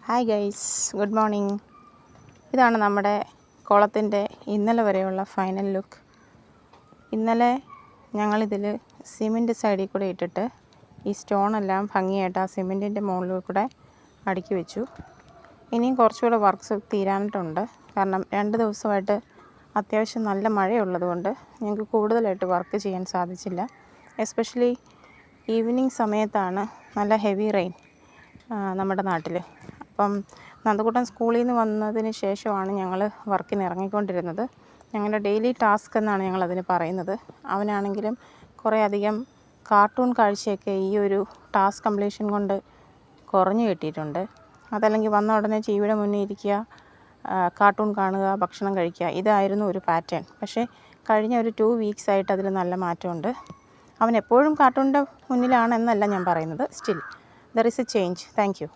Hi guys, good morning. ഇതാണ് നമ്മുടെ കുളത്തിൻ്റെ ഇന്നലെ വരെയുള്ള ഫൈനൽ ലുക്ക്. ഇന്നലെ ഞങ്ങളിതിൽ സിമെൻറ്റ് സൈഡിൽ കൂടെ ഇട്ടിട്ട് ഈ സ്റ്റോണെല്ലാം ഭംഗിയായിട്ട് ആ സിമെൻറ്റിൻ്റെ മുകളിൽ കൂടെ അടുക്കി വെച്ചു. ഇനിയും കുറച്ചുകൂടെ വർക്ക്സ് തീരാനായിട്ടുണ്ട്. കാരണം 2 ദിവസമായിട്ട് അത്യാവശ്യം നല്ല മഴയുള്ളതുകൊണ്ട് ഞങ്ങൾക്ക് കൂടുതലായിട്ട് വർക്ക് ചെയ്യാൻ സാധിച്ചില്ല. എസ്പെഷ്യലി ഈവനിങ് സമയത്താണ് നല്ല ഹെവി റെയിൻ നമ്മുടെ നാട്ടിൽ. അപ്പം നന്ദുകുട്ടൻ സ്കൂളിൽ നിന്ന് വന്നതിന് ശേഷമാണ് ഞങ്ങൾ വർക്കിന് ഇറങ്ങിക്കൊണ്ടിരുന്നത്. ഞങ്ങളുടെ ഡെയിലി ടാസ്ക് എന്നാണ് ഞങ്ങളതിന് പറയുന്നത്. അവനാണെങ്കിലും കുറേ അധികം കാർട്ടൂൺ കാഴ്ചയൊക്കെ ഈ ഒരു ടാസ്ക് കംപ്ലീഷൻ കൊണ്ട് കുറഞ്ഞു കിട്ടിയിട്ടുണ്ട്. അതല്ലെങ്കിൽ വന്ന ഉടനെ ടിവിയുടെ മുന്നിൽ ഇരിക്കുക, കാർട്ടൂൺ കാണുക, ഭക്ഷണം കഴിക്കുക, ഇതായിരുന്നു ഒരു പാറ്റേൺ. പക്ഷേ കഴിഞ്ഞ ഒരു 2 വീക്സായിട്ട് അതിൽ നല്ല മാറ്റമുണ്ട്. അവൻ എപ്പോഴും കാർട്ടൂണിൻ്റെ മുന്നിലാണെന്നല്ല ഞാൻ പറയുന്നത്. Still there is A change. Thank you.